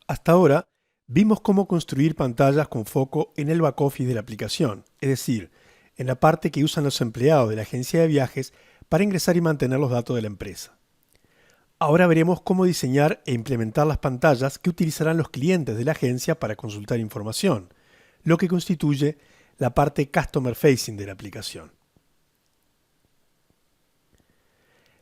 Hasta ahora, vimos cómo construir pantallas con foco en el back-office de la aplicación, es decir, en la parte que usan los empleados de la agencia de viajes para ingresar y mantener los datos de la empresa. Ahora veremos cómo diseñar e implementar las pantallas que utilizarán los clientes de la agencia para consultar información, lo que constituye la parte customer facing de la aplicación.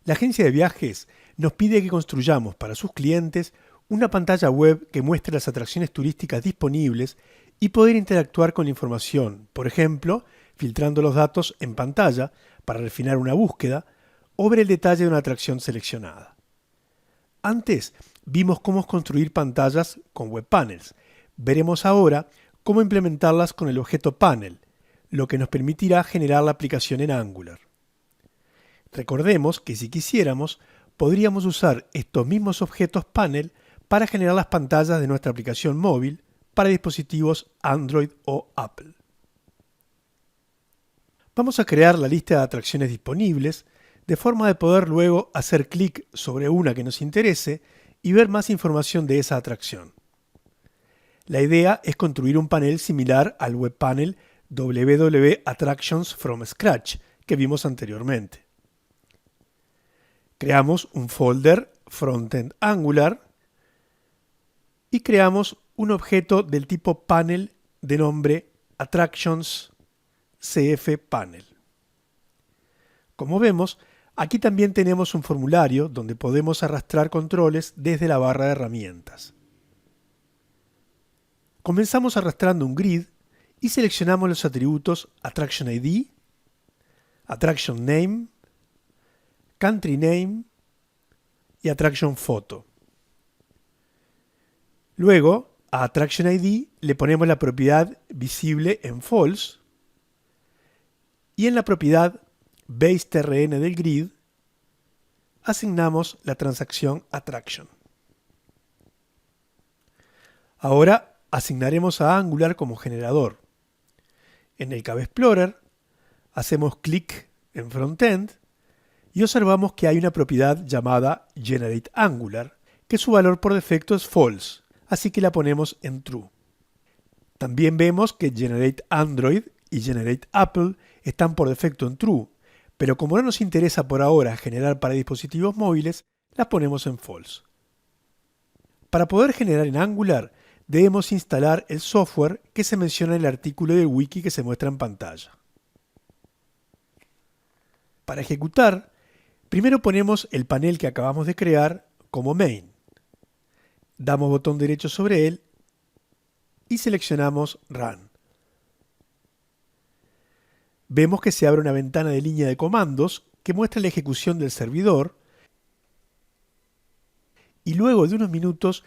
La agencia de viajes nos pide que construyamos para sus clientes una pantalla web que muestre las atracciones turísticas disponibles y poder interactuar con la información, por ejemplo, filtrando los datos en pantalla para refinar una búsqueda o ver el detalle de una atracción seleccionada. Antes vimos cómo construir pantallas con web panels. Veremos ahora cómo implementarlas con el objeto panel, lo que nos permitirá generar la aplicación en Angular. Recordemos que si quisiéramos, podríamos usar estos mismos objetos panel para generar las pantallas de nuestra aplicación móvil para dispositivos Android o Apple. Vamos a crear la lista de atracciones disponibles, de forma de poder luego hacer clic sobre una que nos interese y ver más información de esa atracción. La idea es construir un panel similar al web panel www Attractions from Scratch que vimos anteriormente. Creamos un folder Frontend Angular y creamos un objeto del tipo panel de nombre Attractions CF Panel. Como vemos, aquí también tenemos un formulario donde podemos arrastrar controles desde la barra de herramientas. Comenzamos arrastrando un grid y seleccionamos los atributos Attraction ID, Attraction Name, Country Name y Attraction Photo. Luego, a Attraction ID le ponemos la propiedad visible en false y en la propiedad baseTrn del grid asignamos la transacción Attraction. Ahora asignaremos a Angular como generador. En el Cab Explorer hacemos clic en Frontend y observamos que hay una propiedad llamada GenerateAngular, que su valor por defecto es false, así que la ponemos en true. También vemos que GenerateAndroid y GenerateApple están por defecto en true, pero como no nos interesa por ahora generar para dispositivos móviles, las ponemos en false. Para poder generar en Angular, debemos instalar el software que se menciona en el artículo del wiki que se muestra en pantalla. Para ejecutar, primero ponemos el panel que acabamos de crear como main. Damos botón derecho sobre él y seleccionamos Run. Vemos que se abre una ventana de línea de comandos que muestra la ejecución del servidor y luego de unos minutos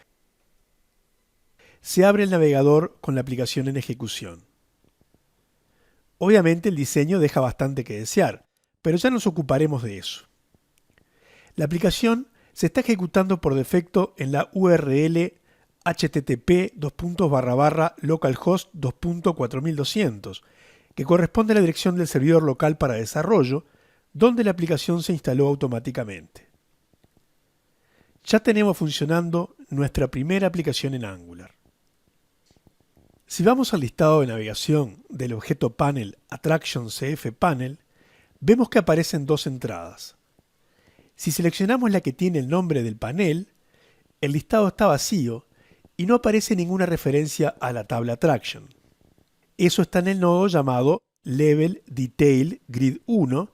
se abre el navegador con la aplicación en ejecución. Obviamente el diseño deja bastante que desear, pero ya nos ocuparemos de eso. La aplicación se está ejecutando por defecto en la URL http://localhost 2.4200, que corresponde a la dirección del servidor local para desarrollo, donde la aplicación se instaló automáticamente. Ya tenemos funcionando nuestra primera aplicación en Angular. Si vamos al listado de navegación del objeto panel Attraction CF Panel, vemos que aparecen dos entradas. Si seleccionamos la que tiene el nombre del panel, el listado está vacío y no aparece ninguna referencia a la tabla Attraction. Eso está en el nodo llamado Level Detail Grid 1,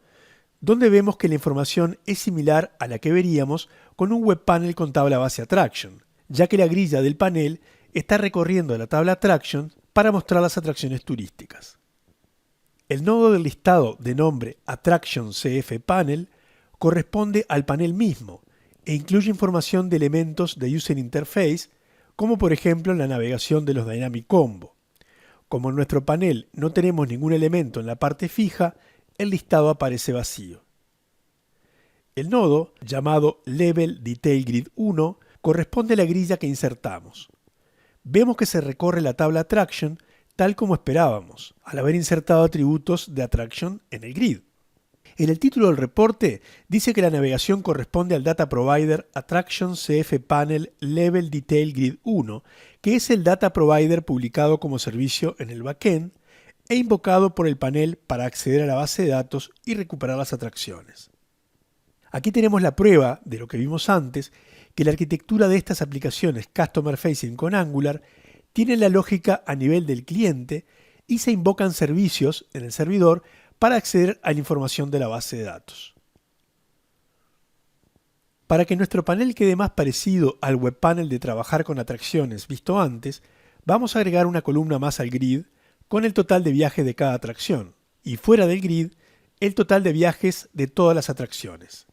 donde vemos que la información es similar a la que veríamos con un web panel con tabla base Attraction, ya que la grilla del panel está recorriendo la tabla Attraction para mostrar las atracciones turísticas. El nodo del listado de nombre Attraction CF Panel corresponde al panel mismo e incluye información de elementos de User Interface, como por ejemplo la navegación de los Dynamic Combo. Como en nuestro panel no tenemos ningún elemento en la parte fija, el listado aparece vacío. El nodo, llamado Level Detail Grid 1, corresponde a la grilla que insertamos. Vemos que se recorre la tabla Attraction tal como esperábamos, al haber insertado atributos de Attraction en el grid. En el título del reporte dice que la navegación corresponde al Data Provider Attraction CF Panel Level Detail Grid 1, que es el Data Provider publicado como servicio en el backend e invocado por el panel para acceder a la base de datos y recuperar las atracciones. Aquí tenemos la prueba de lo que vimos antes, que la arquitectura de estas aplicaciones Customer Facing con Angular tiene la lógica a nivel del cliente y se invocan servicios en el servidor para acceder a la información de la base de datos. Para que nuestro panel quede más parecido al webpanel de trabajar con atracciones visto antes, vamos a agregar una columna más al grid con el total de viajes de cada atracción y fuera del grid el total de viajes de todas las atracciones.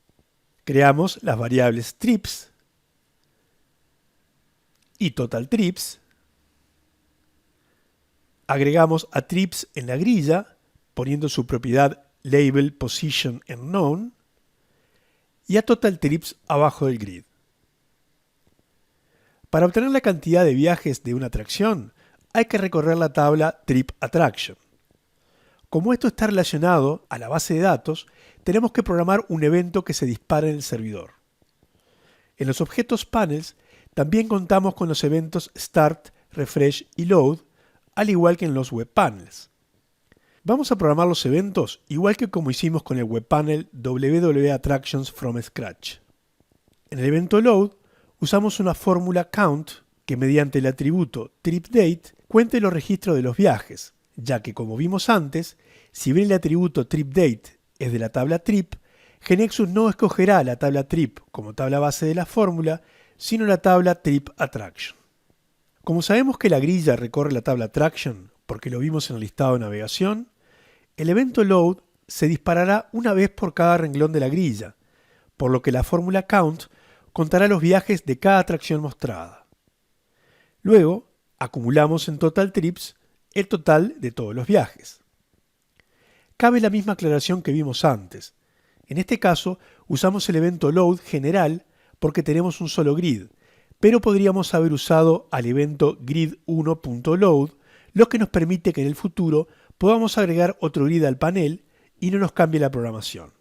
Creamos las variables trips y total trips. Agregamos a trips en la grilla poniendo su propiedad label position en known y a total trips abajo del grid. Para obtener la cantidad de viajes de una atracción hay que recorrer la tabla trip attraction. Como esto está relacionado a la base de datos, tenemos que programar un evento que se dispare en el servidor. En los objetos panels también contamos con los eventos start, refresh y load, al igual que en los webpanels. Vamos a programar los eventos igual que como hicimos con el webpanel www.attractions from scratch. En el evento load usamos una fórmula count que mediante el atributo tripDate cuente los registros de los viajes, ya que como vimos antes, si bien el atributo tripDate es de la tabla trip, GeneXus no escogerá la tabla trip como tabla base de la fórmula, sino la tabla trip attraction. Como sabemos que la grilla recorre la tabla attraction, porque lo vimos en el listado de navegación, el evento load se disparará una vez por cada renglón de la grilla, por lo que la fórmula count contará los viajes de cada atracción mostrada. Luego, acumulamos en total trips el total de todos los viajes. Cabe la misma aclaración que vimos antes. En este caso, usamos el evento load general porque tenemos un solo grid, pero podríamos haber usado al evento grid1.load, lo que nos permite que en el futuro podamos agregar otro grid al panel y no nos cambie la programación.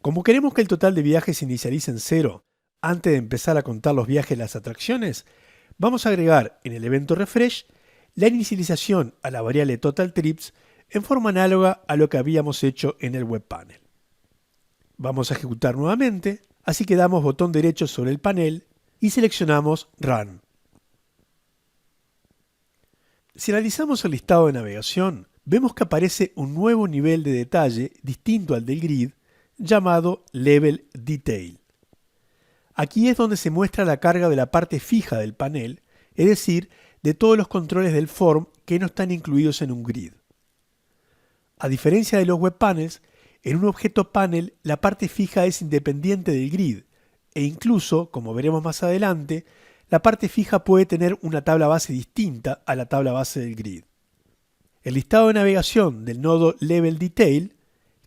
Como queremos que el total de viajes se inicialice en 0 antes de empezar a contar los viajes de las atracciones, vamos a agregar en el evento refresh la inicialización a la variable total trips en forma análoga a lo que habíamos hecho en el webpanel. Vamos a ejecutar nuevamente, así que damos botón derecho sobre el panel y seleccionamos Run. Si analizamos el listado de navegación, vemos que aparece un nuevo nivel de detalle distinto al del grid llamado Level Detail. Aquí es donde se muestra la carga de la parte fija del panel, es decir, de todos los controles del form que no están incluidos en un grid. A diferencia de los webpanels, en un objeto panel la parte fija es independiente del grid e incluso, como veremos más adelante, la parte fija puede tener una tabla base distinta a la tabla base del grid. El listado de navegación del nodo Level Detail,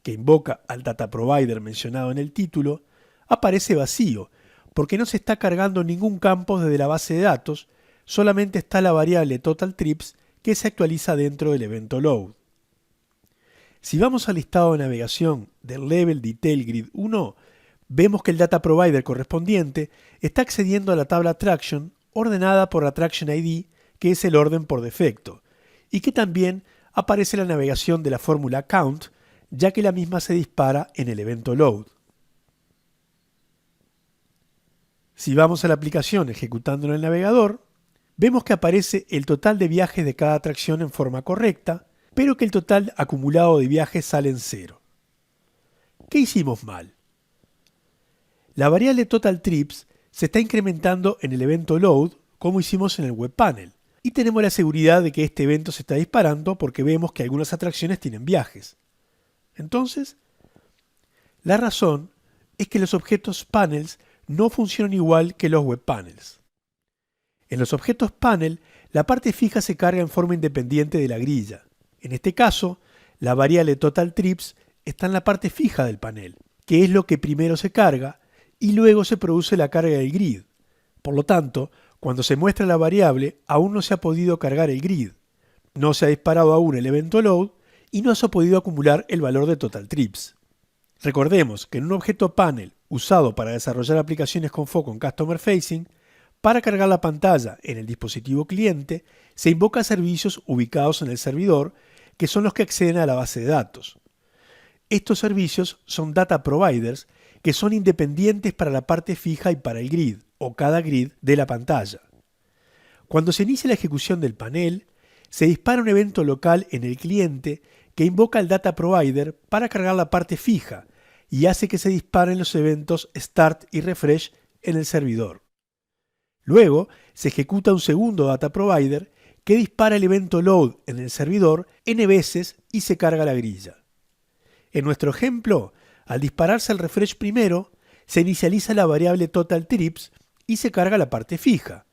que invoca al Data Provider mencionado en el título, aparece vacío porque no se está cargando ningún campo desde la base de datos, solamente está la variable Total Trips que se actualiza dentro del evento Load. Si vamos al listado de navegación del Level Detail Grid 1, vemos que el Data Provider correspondiente está accediendo a la tabla Attraction ordenada por Attraction ID, que es el orden por defecto, y que también aparece la navegación de la fórmula Count, ya que la misma se dispara en el evento Load. Si vamos a la aplicación ejecutando en el navegador, vemos que aparece el total de viajes de cada atracción en forma correcta, pero que el total acumulado de viajes sale en 0. ¿Qué hicimos mal? La variable Total Trips se está incrementando en el evento Load, como hicimos en el webpanel, y tenemos la seguridad de que este evento se está disparando porque vemos que algunas atracciones tienen viajes. Entonces, la razón es que los objetos panels no funcionan igual que los webpanels. En los objetos panel, la parte fija se carga en forma independiente de la grilla. En este caso, la variable Total Trips está en la parte fija del panel, que es lo que primero se carga, y luego se produce la carga del grid. Por lo tanto, cuando se muestra la variable, aún no se ha podido cargar el grid, no se ha disparado aún el evento load y no se ha podido acumular el valor de total trips. Recordemos que en un objeto panel usado para desarrollar aplicaciones con foco en Customer Facing, para cargar la pantalla en el dispositivo cliente, se invoca servicios ubicados en el servidor, que son los que acceden a la base de datos. Estos servicios son data providers, que son independientes para la parte fija y para el grid, o cada grid de la pantalla. Cuando se inicia la ejecución del panel, se dispara un evento local en el cliente que invoca al data provider para cargar la parte fija y hace que se disparen los eventos start y refresh en el servidor. Luego se ejecuta un segundo data provider que dispara el evento load en el servidor n veces y se carga la grilla. En nuestro ejemplo, al dispararse el refresh primero, se inicializa la variable total trips y se carga la parte fija.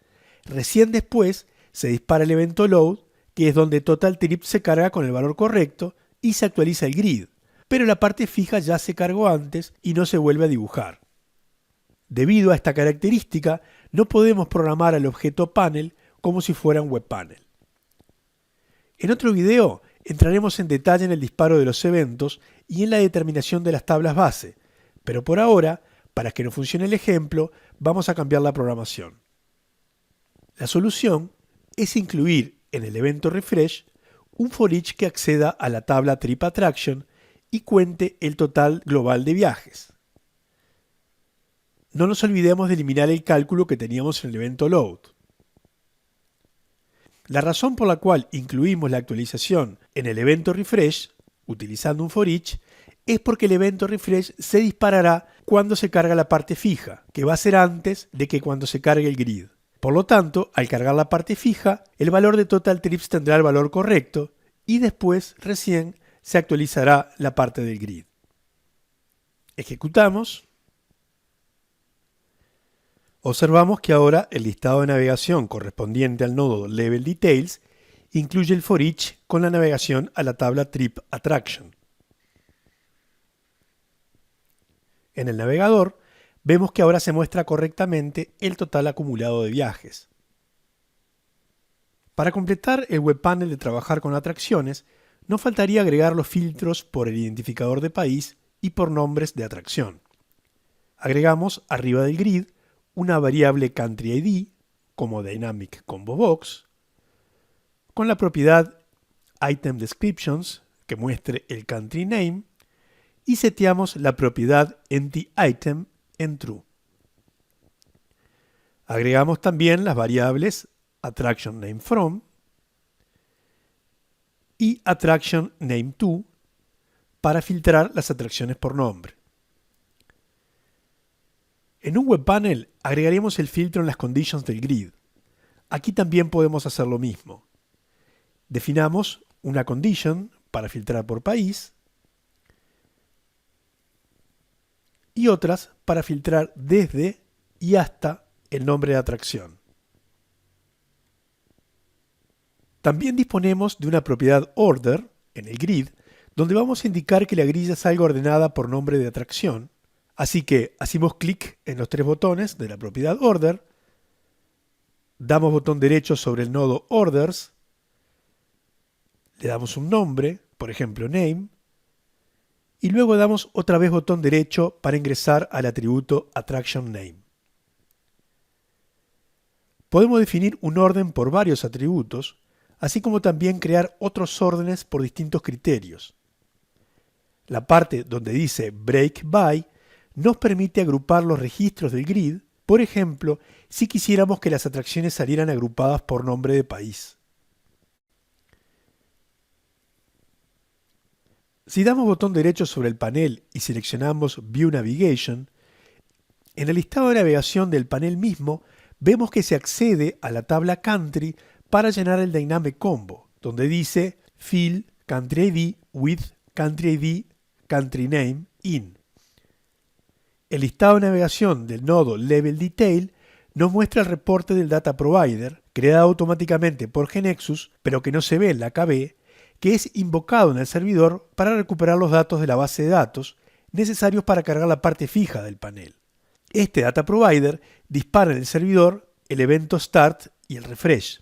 Recién después se dispara el evento load, que es donde total trips se carga con el valor correcto y se actualiza el grid, pero la parte fija ya se cargó antes y no se vuelve a dibujar. Debido a esta característica, no podemos programar al objeto panel como si fuera un web panel. En otro video entraremos en detalle en el disparo de los eventos y en la determinación de las tablas base, pero por ahora, para que no funcione el ejemplo, vamos a cambiar la programación. La solución es incluir en el evento refresh un for each que acceda a la tabla trip attraction y cuente el total global de viajes. No nos olvidemos de eliminar el cálculo que teníamos en el evento load. La razón por la cual incluimos la actualización en el evento refresh, utilizando un for each, es porque el evento refresh se disparará cuando se carga la parte fija, que va a ser antes de que cuando se cargue el grid. Por lo tanto, al cargar la parte fija, el valor de total trips tendrá el valor correcto y después recién se actualizará la parte del grid. Ejecutamos. Observamos que ahora el listado de navegación correspondiente al nodo Level Details incluye el for each con la navegación a la tabla Trip Attraction. En el navegador vemos que ahora se muestra correctamente el total acumulado de viajes. Para completar el web panel de trabajar con atracciones, nos faltaría agregar los filtros por el identificador de país y por nombres de atracción. Agregamos arriba del grid una variable Country ID como Dynamic Combo Box, con la propiedad Item Descriptions que muestre el Country Name, y seteamos la propiedad Empty Item en True. Agregamos también las variables Attraction Name From y Attraction Name To para filtrar las atracciones por nombre. En un web panel agregaremos el filtro en las conditions del grid. Aquí también podemos hacer lo mismo. Definamos una condition para filtrar por país y otras para filtrar desde y hasta el nombre de atracción. También disponemos de una propiedad order en el grid, donde vamos a indicar que la grilla salga ordenada por nombre de atracción. Así que hacemos clic en los tres botones de la propiedad order, damos botón derecho sobre el nodo orders, le damos un nombre, por ejemplo name, y luego damos otra vez botón derecho para ingresar al atributo attraction name. Podemos definir un orden por varios atributos, así como también crear otros órdenes por distintos criterios. La parte donde dice break by nos permite agrupar los registros del grid, por ejemplo, si quisiéramos que las atracciones salieran agrupadas por nombre de país. Si damos botón derecho sobre el panel y seleccionamos View Navigation, en el listado de navegación del panel mismo vemos que se accede a la tabla Country para llenar el Dynamic Combo, donde dice Fill Country ID with Country ID Country Name in. El listado de navegación del nodo Level Detail nos muestra el reporte del Data Provider, creado automáticamente por GeneXus, pero que no se ve en la KB, que es invocado en el servidor para recuperar los datos de la base de datos necesarios para cargar la parte fija del panel. Este Data Provider dispara en el servidor el evento Start y el Refresh.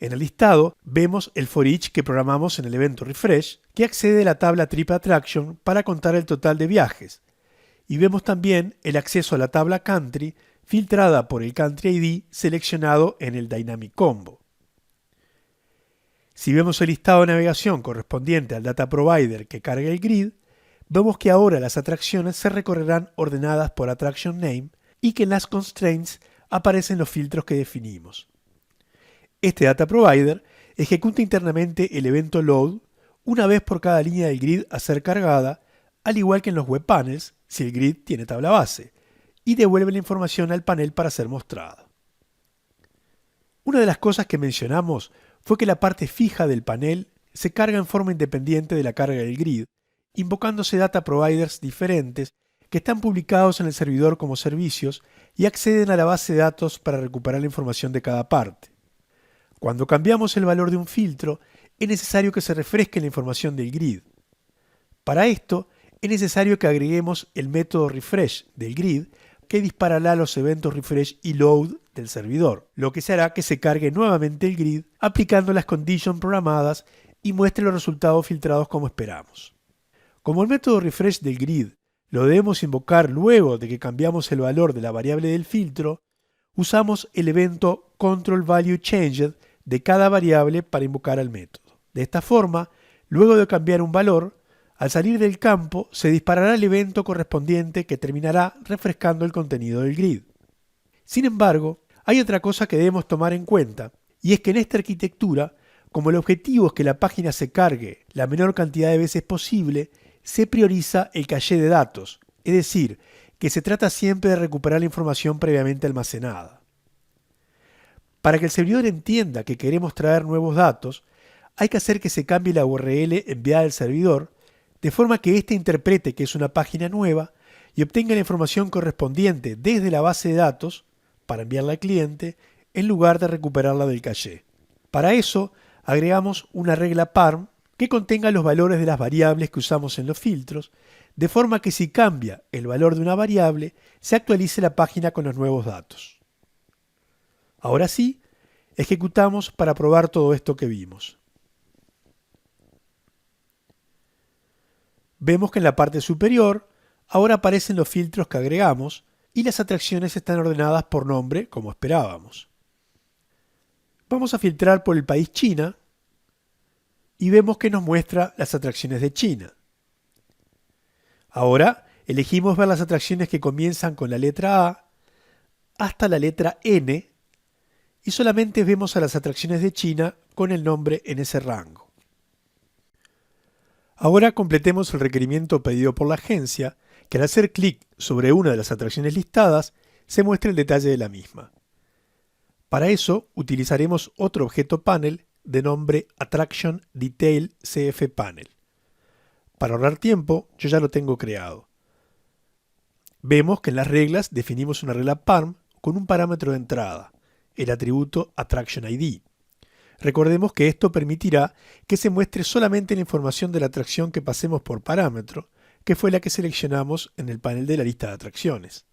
En el listado vemos el for each que programamos en el evento refresh, que accede a la tabla trip attraction para contar el total de viajes. Y vemos también el acceso a la tabla country filtrada por el country ID seleccionado en el dynamic combo. Si vemos el listado de navegación correspondiente al data provider que carga el grid, vemos que ahora las atracciones se recorrerán ordenadas por attraction name y que en las constraints aparecen los filtros que definimos. Este data provider ejecuta internamente el evento load una vez por cada línea del grid a ser cargada, al igual que en los web panels si el grid tiene tabla base, y devuelve la información al panel para ser mostrada. Una de las cosas que mencionamos fue que la parte fija del panel se carga en forma independiente de la carga del grid, invocándose data providers diferentes que están publicados en el servidor como servicios y acceden a la base de datos para recuperar la información de cada parte. Cuando cambiamos el valor de un filtro, es necesario que se refresque la información del grid. Para esto, es necesario que agreguemos el método refresh del grid que disparará los eventos refresh y load del servidor, lo que se hará que se cargue nuevamente el grid aplicando las conditions programadas y muestre los resultados filtrados como esperamos. Como el método refresh del grid lo debemos invocar luego de que cambiamos el valor de la variable del filtro, usamos el evento controlValueChanged de cada variable para invocar al método. De esta forma, luego de cambiar un valor, al salir del campo se disparará el evento correspondiente que terminará refrescando el contenido del grid. Sin embargo, hay otra cosa que debemos tomar en cuenta, y es que en esta arquitectura, como el objetivo es que la página se cargue la menor cantidad de veces posible, se prioriza el caché de datos, es decir, que se trata siempre de recuperar la información previamente almacenada. Para que el servidor entienda que queremos traer nuevos datos, hay que hacer que se cambie la URL enviada al servidor, de forma que éste interprete que es una página nueva y obtenga la información correspondiente desde la base de datos para enviarla al cliente en lugar de recuperarla del caché. Para eso, agregamos una regla parm que contenga los valores de las variables que usamos en los filtros, de forma que si cambia el valor de una variable, se actualice la página con los nuevos datos. Ahora sí, ejecutamos para probar todo esto que vimos. Vemos que en la parte superior ahora aparecen los filtros que agregamos y las atracciones están ordenadas por nombre como esperábamos. Vamos a filtrar por el país China y vemos que nos muestra las atracciones de China. Ahora elegimos ver las atracciones que comienzan con la letra A hasta la letra N y solamente vemos a las atracciones de China con el nombre en ese rango. Ahora completemos el requerimiento pedido por la agencia, que al hacer clic sobre una de las atracciones listadas, se muestre el detalle de la misma. Para eso utilizaremos otro objeto panel de nombre Attraction Detail CF Panel. Para ahorrar tiempo, yo ya lo tengo creado. Vemos que en las reglas definimos una regla parm con un parámetro de entrada, el atributo Attraction ID. Recordemos que esto permitirá que se muestre solamente la información de la atracción que pasemos por parámetro, que fue la que seleccionamos en el panel de la lista de atracciones.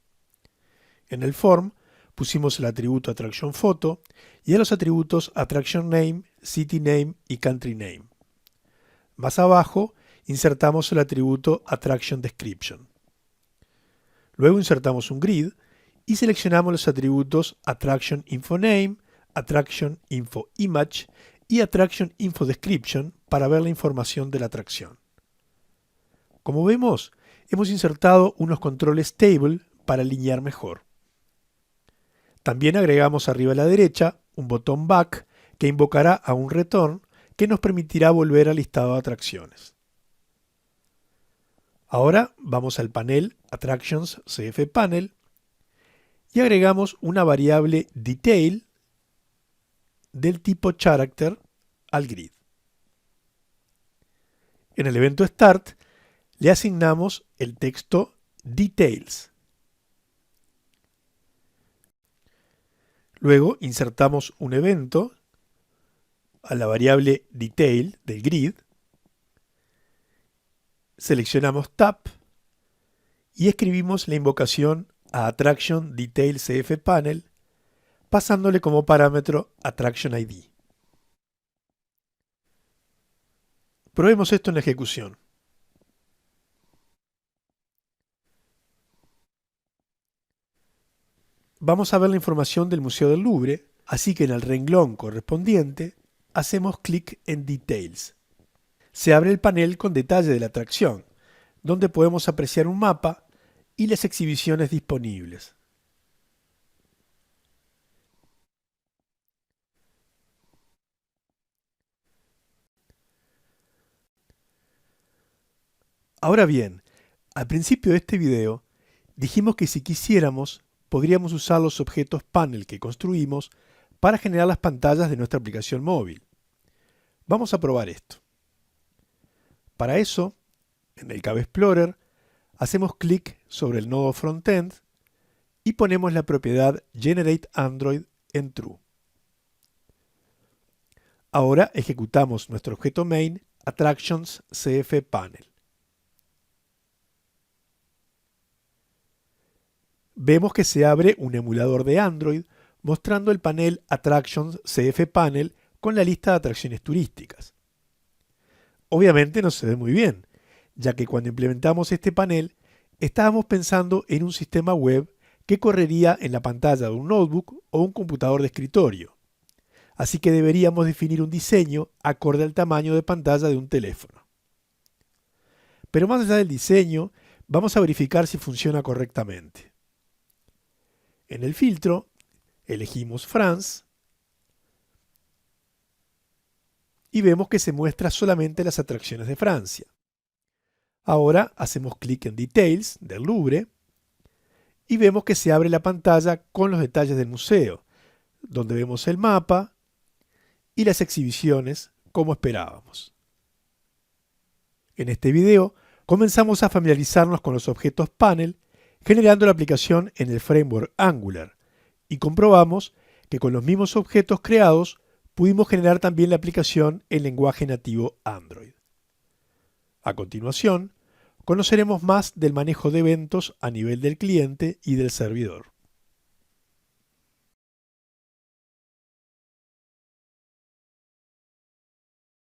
En el form pusimos el atributo Attraction Photo y a los atributos Attraction Name, City Name y Country Name. Más abajo insertamos el atributo Attraction Description. Luego insertamos un grid y seleccionamos los atributos Attraction Info Name, Attraction Info Image y Attraction Info Description para ver la información de la atracción. Como vemos, hemos insertado unos controles table para alinear mejor. También agregamos arriba a la derecha un botón back que invocará a un return que nos permitirá volver al listado de atracciones. Ahora vamos al panel Attractions CF Panel y agregamos una variable detail del tipo character al grid. En el evento start le asignamos el texto details. Luego insertamos un evento a la variable detail del grid, seleccionamos tap y escribimos la invocación a Attraction Detail CF Panel pasándole como parámetro Attraction ID. Probemos esto en la ejecución. Vamos a ver la información del Museo del Louvre, así que en el renglón correspondiente hacemos clic en Details. Se abre el panel con detalle de la atracción, donde podemos apreciar un mapa y las exhibiciones disponibles. Ahora bien, al principio de este video dijimos que si quisiéramos podríamos usar los objetos panel que construimos para generar las pantallas de nuestra aplicación móvil. Vamos a probar esto. Para eso, en el Cave Explorer, hacemos clic sobre el nodo Frontend y ponemos la propiedad Generate Android en True. Ahora ejecutamos nuestro objeto main Attractions CF Panel. Vemos que se abre un emulador de Android mostrando el panel Attractions CF Panel con la lista de atracciones turísticas. Obviamente no se ve muy bien, ya que cuando implementamos este panel estábamos pensando en un sistema web que correría en la pantalla de un notebook o un computador de escritorio. Así que deberíamos definir un diseño acorde al tamaño de pantalla de un teléfono. Pero más allá del diseño, vamos a verificar si funciona correctamente. En el filtro, elegimos France y vemos que se muestra solamente las atracciones de Francia. Ahora hacemos clic en Details del Louvre y vemos que se abre la pantalla con los detalles del museo, donde vemos el mapa y las exhibiciones como esperábamos. En este video comenzamos a familiarizarnos con los objetos panel generando la aplicación en el framework Angular y comprobamos que con los mismos objetos creados pudimos generar también la aplicación en lenguaje nativo Android. A continuación, conoceremos más del manejo de eventos a nivel del cliente y del servidor.